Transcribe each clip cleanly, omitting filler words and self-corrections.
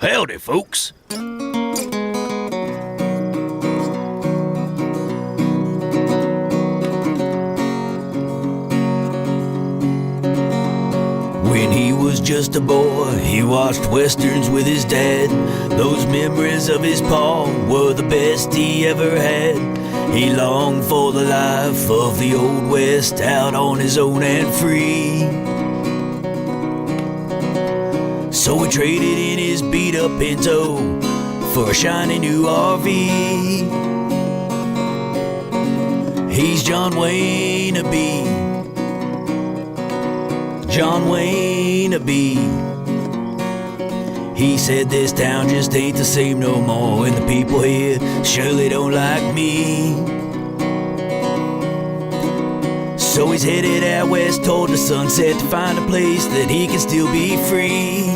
Howdy, folks. When he was just a boy, he watched westerns with his dad. Those memories of his pa were the best he ever had. He longed for the life of the old west, out on his own and free. So he traded in his beat-up Pinto for a shiny new RV. He's John Wayne B. John Wayne B. He said this town just ain't the same no more, and the people here surely don't like me. So he's headed out west toward the sunset to find a place that he can still be free.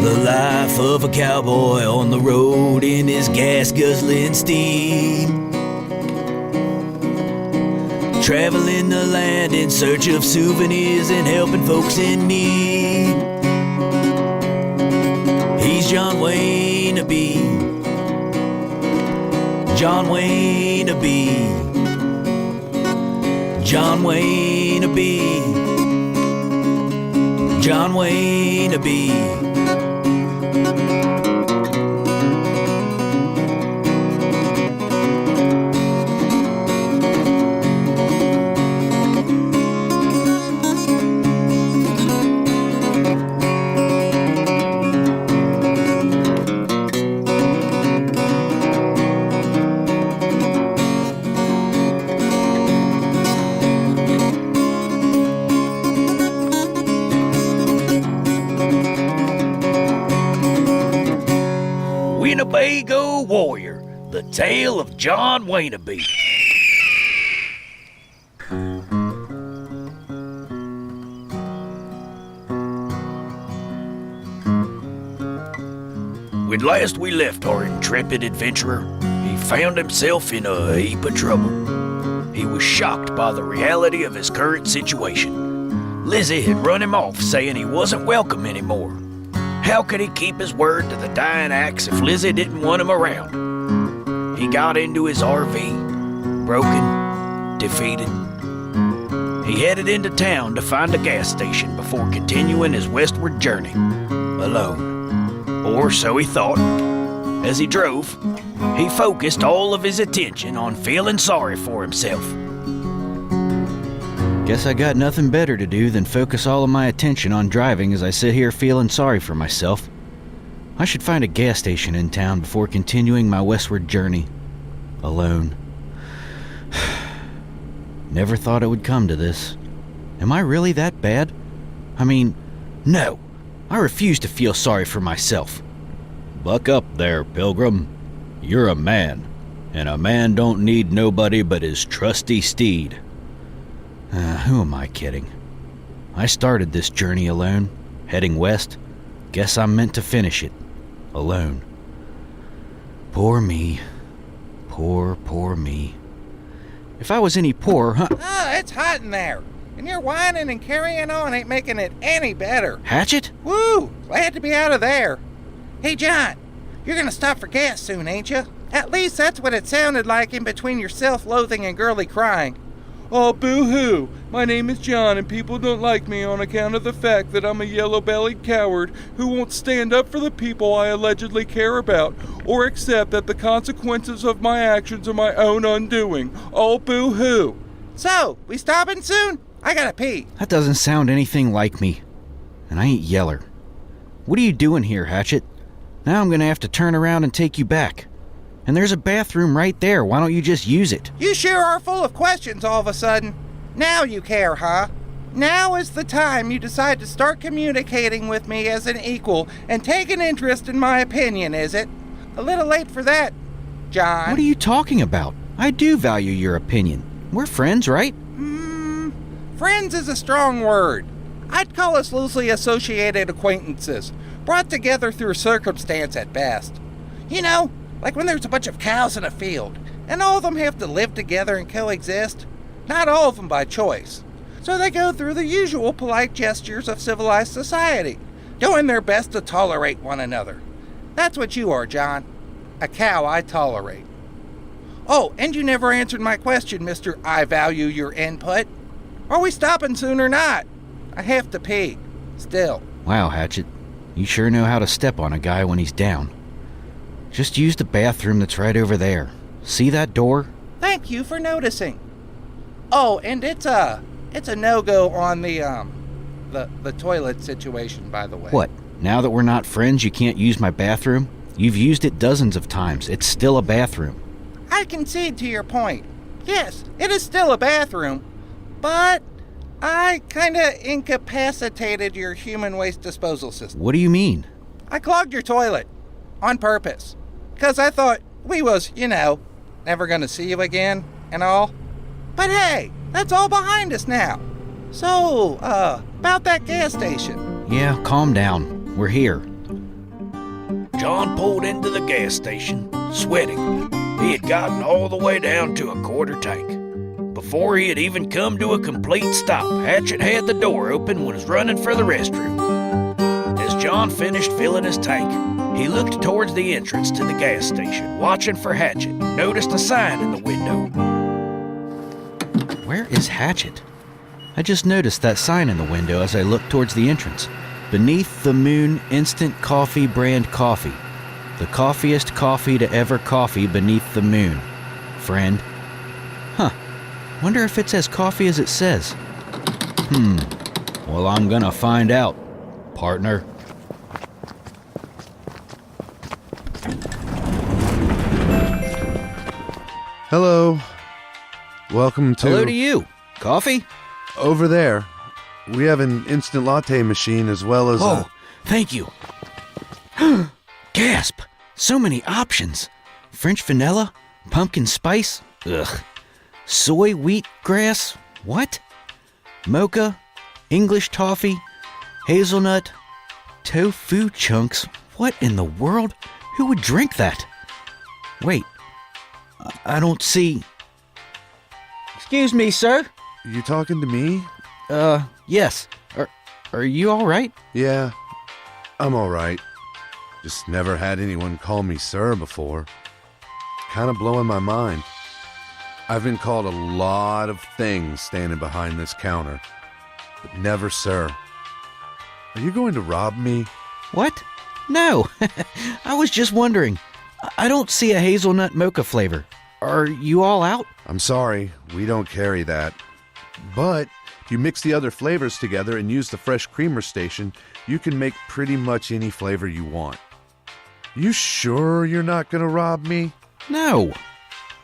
The life of a cowboy on the road in his gas-guzzling steed, traveling the land in search of souvenirs and helping folks in need. He's John Wayne B. John Wayne B. John Wayne B. John Wayne B. Winnebago Warrior, the tale of John Waynabe. When last we left our intrepid adventurer, he found himself in a heap of trouble. He was shocked by the reality of his current situation. Lizzie had run him off, saying he wasn't welcome anymore. How could he keep his word to the dying axe if Lizzie didn't want him around? He got into his RV, broken, defeated. He headed into town to find a gas station before continuing his westward journey, alone. Or so he thought. As he drove, he focused all of his attention on feeling sorry for himself. Guess I got nothing better to do than focus all of my attention on driving as I sit here feeling sorry for myself. I should find a gas station in town before continuing my westward journey. Alone. Never thought it would come to this. Am I really that bad? I mean, no. I refuse to feel sorry for myself. Buck up there, Pilgrim. You're a man, and a man don't need nobody but his trusty steed. Who am I kidding? I started this journey alone, heading west. Guess I'm meant to finish it, alone. Poor me. Poor me. If I was any poorer, it's hot in there. And your whining and carrying on ain't making it any better. Hatchet? Woo! Glad to be out of there. Hey, John, you're gonna stop for gas soon, ain't you? At least that's what it sounded like in between your self-loathing and girly crying. Oh, boo-hoo. My name is John, and people don't like me on account of the fact that I'm a yellow-bellied coward who won't stand up for the people I allegedly care about, or accept that the consequences of my actions are my own undoing. Oh, boo-hoo. So, we stopping soon? I gotta pee. That doesn't sound anything like me. And I ain't yeller. What are you doing here, Hatchet? Now I'm gonna have to turn around and take you back. And there's a bathroom right there. Why don't you just use it? You sure are full of questions all of a sudden. Now you care, huh? Now is the time you decide to start communicating with me as an equal and take an interest in my opinion, is it? A little late for that, John. What are you talking about? I do value your opinion. We're friends, right? Friends is a strong word. I'd call us loosely associated acquaintances, brought together through circumstance at best. You know, like when there's a bunch of cows in a field, and all of them have to live together and coexist. Not all of them by choice. So they go through the usual polite gestures of civilized society. doing their best to tolerate one another. That's what you are, John. A cow I tolerate. Oh, and you never answered my question, Mr. I value your input. Are we stopping soon or not? I have to pee. Still. Wow, Hatchet. You sure know how to step on a guy when he's down. Just use the bathroom that's right over there. See that door? Thank you for noticing. Oh, and it's a no-go on the toilet situation, by the way. What? Now that we're not friends, you can't use my bathroom? You've used it dozens of times. It's still a bathroom. I concede to your point. Yes, it is still a bathroom, but I kinda incapacitated your human waste disposal system. What do you mean? I clogged your toilet. On purpose. 'Cause I thought we was, never gonna see you again and all. But hey, that's all behind us now. So, about that gas station. Yeah, calm down. We're here. John pulled into the gas station, sweating. He had gotten all the way down to a quarter tank. Before he had even come to a complete stop, Hatchet had the door open and was running for the restroom. As John finished filling his tank, he looked towards the entrance to the gas station, watching for Hatchet, and noticed a sign in the window. Where is Hatchet? I just noticed that sign in the window as I looked towards the entrance. Beneath the Moon Instant Coffee brand coffee. The coffeeest coffee to ever coffee beneath the moon. Friend. Huh. Wonder if it's as coffee as it says. Well, I'm gonna find out, partner. Hello. Welcome to... Hello to you. Coffee? Over there. We have an instant latte machine as well as Oh, thank you. Gasp! So many options. French vanilla? Pumpkin spice? Ugh. Soy wheat grass? What? Mocha? English toffee? Hazelnut? Tofu chunks? What in the world? Who would drink that? Wait. I don't see... Excuse me, sir? You talking to me? Yes. Are you all right? Yeah, I'm alright. Just never had anyone call me sir before. Kinda blowing my mind. I've been called a lot of things standing behind this counter, but never sir. Are you going to rob me? What? No. I was just wondering. I don't see a hazelnut mocha flavor. Are you all out? I'm sorry, we don't carry that. But if you mix the other flavors together and use the fresh creamer station, you can make pretty much any flavor you want. You sure you're not gonna rob me? No.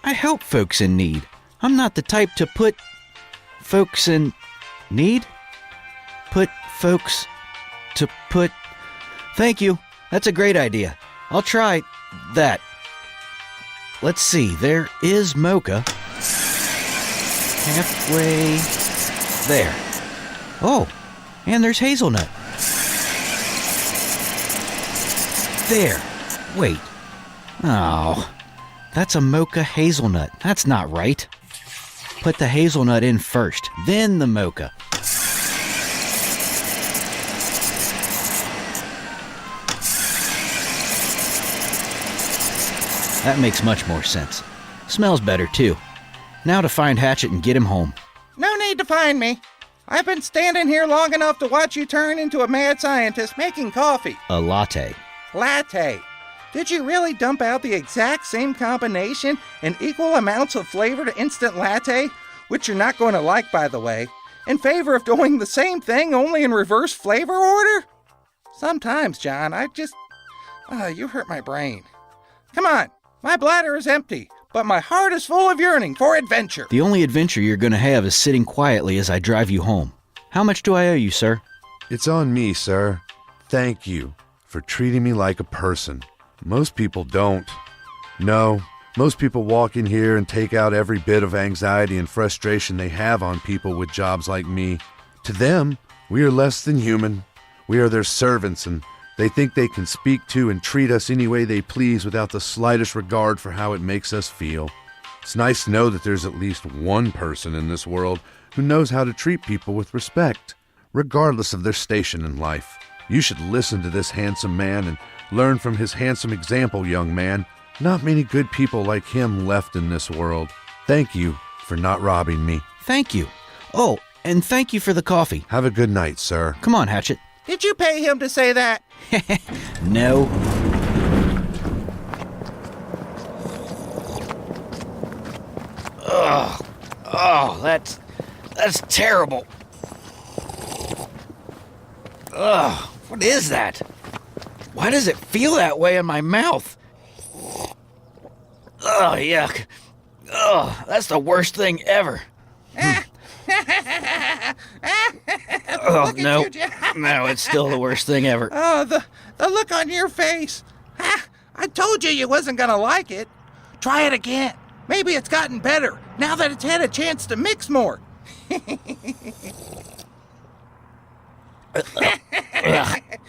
I help folks in need. I'm not the type to put folks in need. Put folks to put... Thank you. That's a great idea. I'll try that. Let's see. There is mocha. Halfway there. Oh, and there's hazelnut. There. Wait. Oh, that's a mocha hazelnut. That's not right. Put the hazelnut in first, then the mocha. That makes much more sense. Smells better, too. Now to find Hatchet and get him home. No need to find me. I've been standing here long enough to watch you turn into a mad scientist making coffee. A latte. Latte. Did you really dump out the exact same combination and equal amounts of flavor to instant latte, which you're not going to like, by the way, in favor of doing the same thing only in reverse flavor order? Sometimes, John, you hurt my brain. Come on, my bladder is empty, but my heart is full of yearning for adventure. The only adventure you're going to have is sitting quietly as I drive you home. How much do I owe you, sir? It's on me, sir. Thank you for treating me like a person. Most people don't. No, most people walk in here and take out every bit of anxiety and frustration they have on people with jobs like me. To them, we are less than human. We are their servants, and they think they can speak to and treat us any way they please without the slightest regard for how it makes us feel. It's nice to know that there's at least one person in this world who knows how to treat people with respect, regardless of their station in life. You should listen to this handsome man and learn from his handsome example, young man. Not many good people like him left in this world. Thank you for not robbing me. Thank you. Oh, and thank you for the coffee. Have a good night, sir. Come on, Hatchet. Did you pay him to say that? No. Oh, that's terrible. Ugh, what is that? Why does it feel that way in my mouth? Oh, yuck. Oh, that's the worst thing ever. Oh, Look at no. you, John. No, it's still the worst thing ever. Oh, the look on your face. I told you wasn't gonna like it. Try it again. Maybe it's gotten better now that it's had a chance to mix more.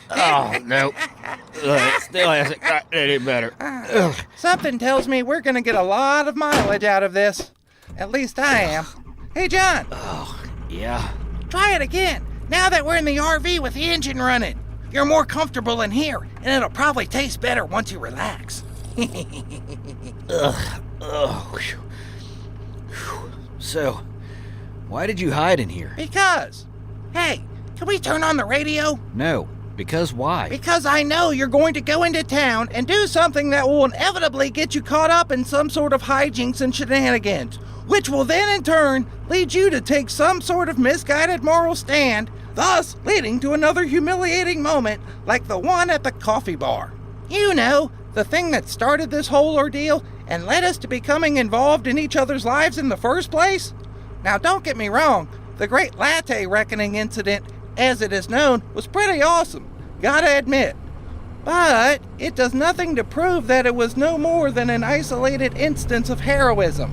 Oh, no. It still hasn't gotten any better. Ugh. Something tells me we're gonna get a lot of mileage out of this. At least I am. Hey, John, Yeah. try it again. Now that we're in the RV with the engine running. You're more comfortable in here, and it'll probably taste better once you relax. Oh, whew. Whew. So, why did you hide in here? Because, hey, can we turn on the radio? No. Because why? Because I know you're going to go into town and do something that will inevitably get you caught up in some sort of hijinks and shenanigans, which will then in turn lead you to take some sort of misguided moral stand, thus leading to another humiliating moment like the one at the coffee bar. You know, the thing that started this whole ordeal and led us to becoming involved in each other's lives in the first place? Now don't get me wrong, the Great Latte Reckoning incident, as it is known, was pretty awesome, gotta admit. But it does nothing to prove that it was no more than an isolated instance of heroism.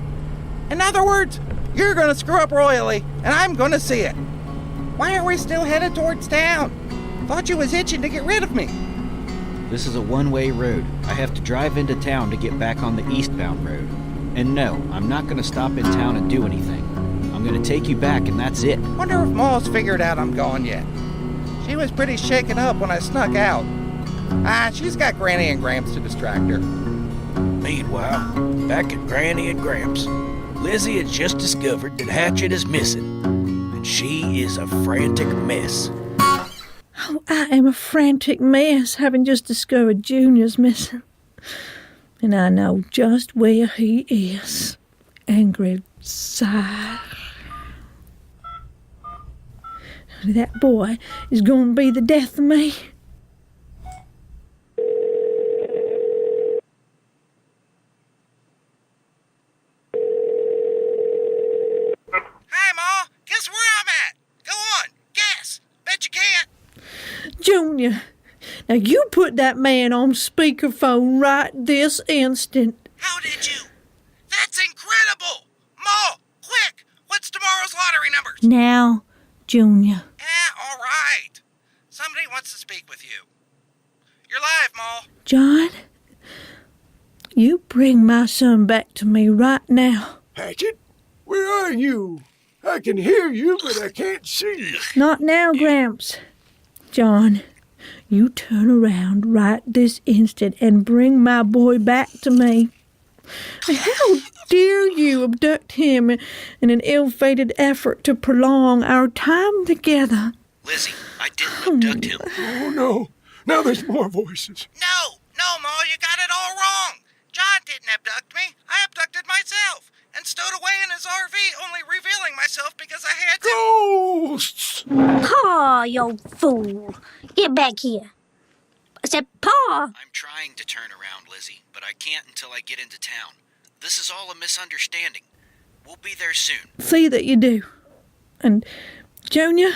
In other words, you're gonna screw up royally, and I'm gonna see it. Why are we still headed towards town? Thought you was itching to get rid of me. This is a one-way road. I have to drive into town to get back on the eastbound road. And no, I'm not going to stop in town and do anything. I'm going to take you back and that's it. Wonder if Ma's figured out I'm gone yet. She was pretty shaken up when I snuck out. She's got Granny and Gramps to distract her. Meanwhile, back at Granny and Gramps, Lizzie has just discovered that Hatchet is missing, and she is a frantic mess. Oh, I am a frantic mess, having just discovered Junior's missing. And I know just where he is. Angry sigh. That boy is going to be the death of me. Hi, Ma. Guess where I'm at? Go on. Guess. Bet you can't. Junior, now you put that man on speakerphone right this instant. How did you? That's incredible. Ma, quick. What's tomorrow's lottery numbers? Now, Junior. All right. Somebody wants to speak with you. You're live, Ma. John, you bring my son back to me right now. Hatchet, where are you? I can hear you, but I can't see you. Not now, Gramps. John, you turn around right this instant and bring my boy back to me. How dare you abduct him in an ill-fated effort to prolong our time together? Lizzie, I didn't abduct him. Oh, no. Now there's more voices. No, Ma, you got it all wrong. John didn't abduct me. I abducted myself and stowed away in his RV, only revealing myself because I had to. Ghosts! Pa, you old fool. Get back here. I said, Pa. I'm trying to turn around, Lizzie, but I can't until I get into town. This is all a misunderstanding. We'll be there soon. See that you do. And, Junior,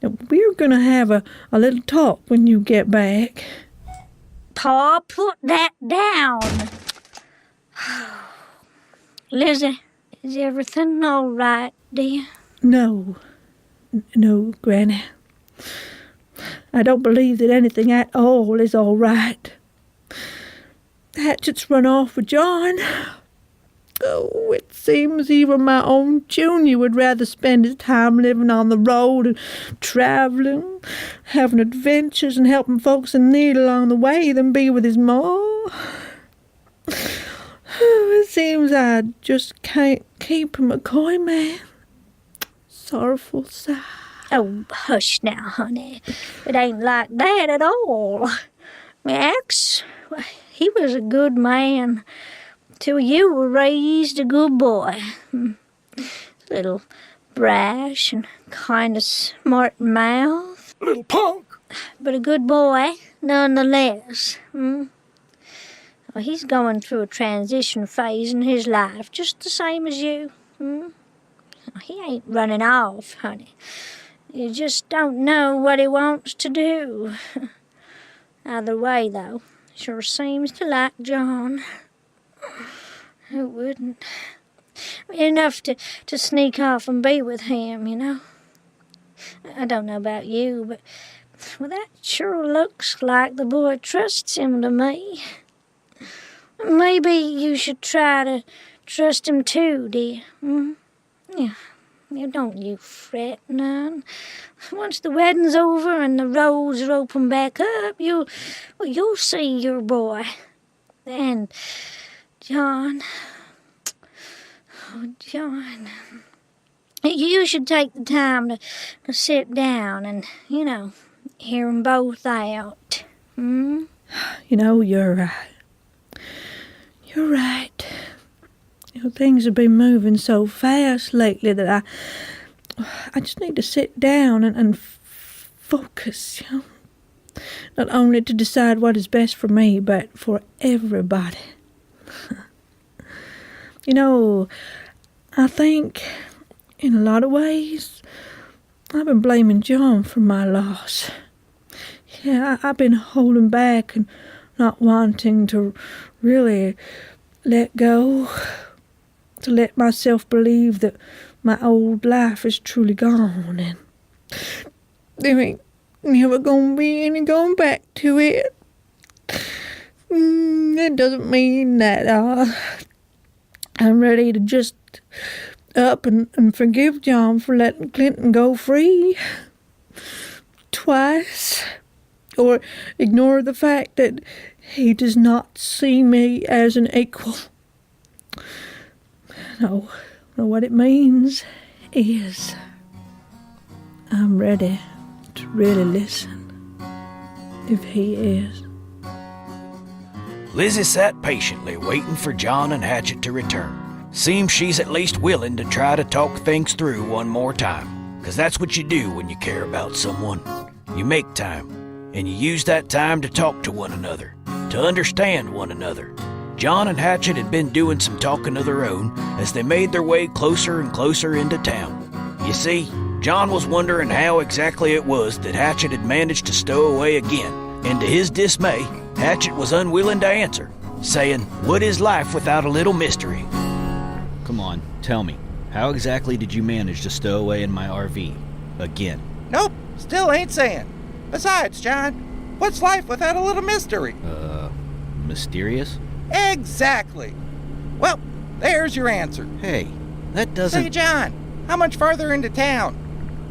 now we're going to have a little talk when you get back. Pa, put that down. Lizzie, is everything all right, dear? No, Granny. I don't believe that anything at all is all right. Hatchet's run off with John. Oh, it's seems even my own Junior would rather spend his time living on the road and traveling, having adventures and helping folks in need along the way than be with his ma. It seems I just can't keep him a coy man. Sorrowful sigh. Oh, hush now, honey. It ain't like that at all. Max, he was a good man till you were raised a good boy. A little brash and kind of smart mouth. Little punk. But a good boy, nonetheless. Well, he's going through a transition phase in his life, just the same as you. He ain't running off, honey. You just don't know what he wants to do. Either way, though, sure seems to like John. Who wouldn't? Enough to sneak off and be with him, you know. I don't know about you, but well, that sure looks like the boy trusts him to me. Maybe you should try to trust him too, dear. Yeah. Don't you fret none. Once the wedding's over and the roads are open back up, you'll see your boy. And John, you should take the time to sit down and, hear 'em both out. You're right. You're right. Things have been moving so fast lately that I just need to sit down and focus, Not only to decide what is best for me, but for everybody. I think, in a lot of ways, I've been blaming John for my loss. Yeah, I've been holding back and not wanting to really let go, to let myself believe that my old life is truly gone and there ain't never gonna be any going back to it. That doesn't mean that I'm ready to just up and forgive John for letting Clinton go free twice, or ignore the fact that he does not see me as an equal. No, what it means is I'm ready to really listen, if he is. Lizzie sat patiently waiting for John and Hatchet to return. Seems she's at least willing to try to talk things through one more time, 'cause that's what you do when you care about someone. You make time, and you use that time to talk to one another, to understand one another. John and Hatchet had been doing some talking of their own as they made their way closer and closer into town. You see, John was wondering how exactly it was that Hatchet had managed to stow away again, and to his dismay, Hatchet was unwilling to answer, saying, "What is life without a little mystery?" Come on, tell me, how exactly did you manage to stow away in my RV? Again. Nope, still ain't saying. Besides, John, what's life without a little mystery? Mysterious? Exactly. Well, there's your answer. Hey, that doesn't... Say, John, how much farther into town?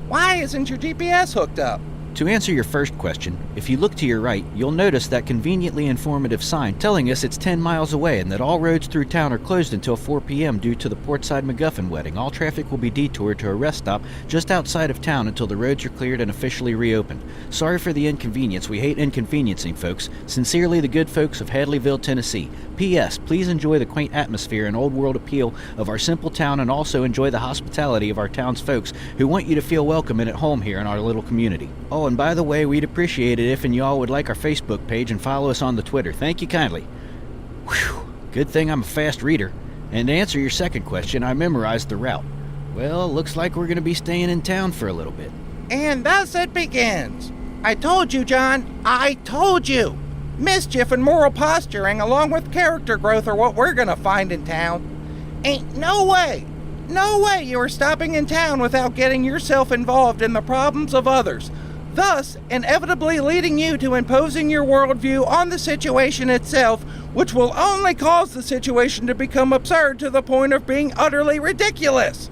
Why isn't your GPS hooked up? To answer your first question, if you look to your right, you'll notice that conveniently informative sign telling us it's 10 miles away and that all roads through town are closed until 4 p.m. due to the Portside MacGuffin wedding. All traffic will be detoured to a rest stop just outside of town until the roads are cleared and officially reopened. Sorry for the inconvenience. We hate inconveniencing folks. Sincerely, the good folks of Hadleyville, Tennessee. P.S. Please enjoy the quaint atmosphere and old world appeal of our simple town, and also enjoy the hospitality of our town's folks who want you to feel welcome and at home here in our little community. Oh, and by the way, we'd appreciate it if and y'all would like our Facebook page and follow us on the Twitter. Thank you kindly. Whew, good thing I'm a fast reader. And to answer your second question, I memorized the route. Well, looks like we're going to be staying in town for a little bit. And thus it begins. I told you, John. I told you. Mischief and moral posturing along with character growth are what we're going to find in town. Ain't no way you are stopping in town without getting yourself involved in the problems of others. thus inevitably leading you to imposing your worldview on the situation itself, which will only cause the situation to become absurd to the point of being utterly ridiculous.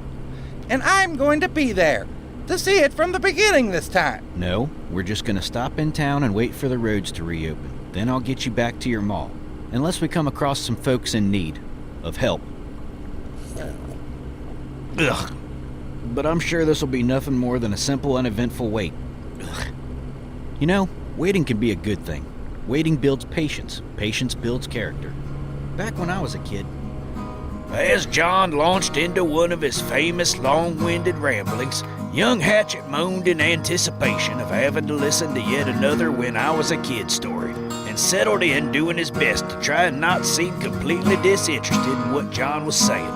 And I'm going to be there to see it from the beginning this time. No, we're just gonna stop in town and wait for the roads to reopen. Then I'll get you back to your mall. Unless we come across some folks in need of help. Ugh. But I'm sure this'll be nothing more than a simple, uneventful wait. Ugh. You know, waiting can be a good thing. Waiting builds patience. Patience builds character. Back when I was a kid. As John launched into one of his famous long-winded ramblings, young Hatchet moaned in anticipation of having to listen to yet another When I Was a Kid story, and settled in doing his best to try and not seem completely disinterested in what John was saying.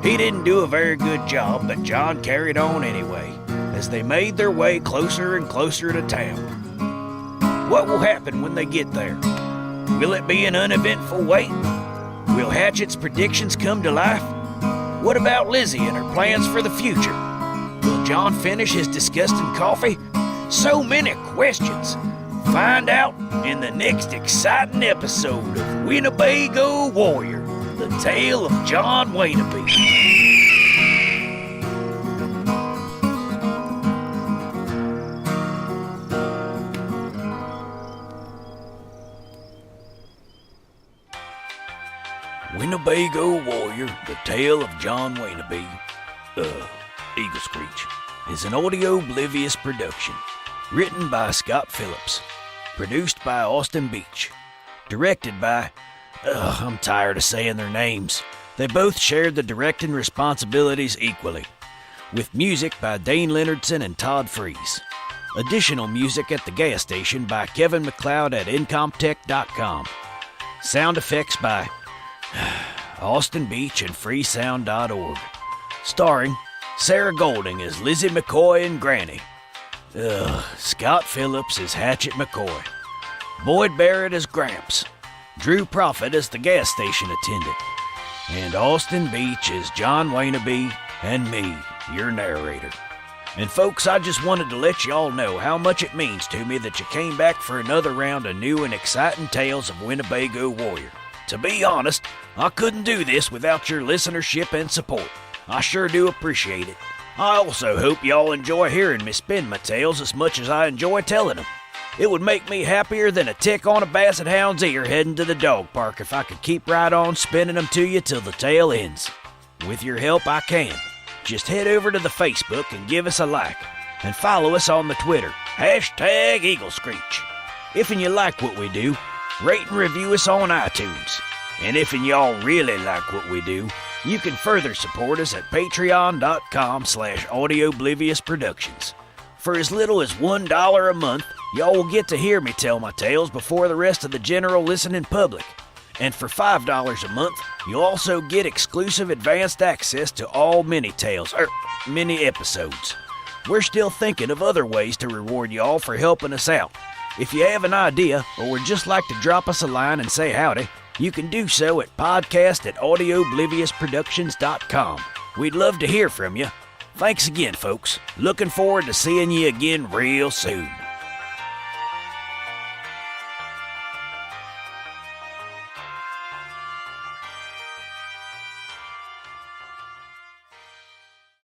He didn't do a very good job, but John carried on anyway, as they made their way closer and closer to town. What will happen when they get there? Will it be an uneventful wait? Will Hatchet's predictions come to life? What about Lizzie and her plans for the future? Will John finish his disgusting coffee? So many questions. Find out in the next exciting episode of Winnebago Warrior, the tale of John Wainaby. Winnebago Warrior, the tale of John Wainaby, Eagle Screech, is an Audio Oblivious production. Written by Scott Phillips. Produced by Austin Beach. Directed by... I'm tired of saying their names. They both shared the directing responsibilities equally. With music by Dane Leonardson and Todd Freeze. Additional music at the gas station by Kevin MacLeod at Incomptech.com. Sound effects by Austin Beach and freesound.org. Starring Sarah Golding as Lizzie McCoy and Granny. Scott Phillips as Hatchet McCoy. Boyd Barrett as Gramps. Drew Prophet as the gas station attendant. And Austin Beach as John Wainaby and me, your narrator. And folks, I just wanted to let you all know how much it means to me that you came back for another round of new and exciting tales of Winnebago Warrior. To be honest, I couldn't do this without your listenership and support. I sure do appreciate it. I also hope y'all enjoy hearing me spin my tales as much as I enjoy telling them. It would make me happier than a tick on a basset hound's ear heading to the dog park if I could keep right on spinning them to you till the tale ends. With your help, I can. Just head over to the Facebook and give us a like, and follow us on the Twitter, #EagleScreech. If you like what we do, rate and review us on iTunes. And if y'all really like what we do, you can further support us at patreon.com/AudioBliviousProductions. For as little as $1 a month, y'all will get to hear me tell my tales before the rest of the general listening public. And for $5 a month, you'll also get exclusive advanced access to all mini episodes. We're still thinking of other ways to reward y'all for helping us out. If you have an idea or would just like to drop us a line and say howdy, you can do so at podcast@AudioBliviousProductions.com. We'd love to hear from you. Thanks again, folks. Looking forward to seeing you again real soon.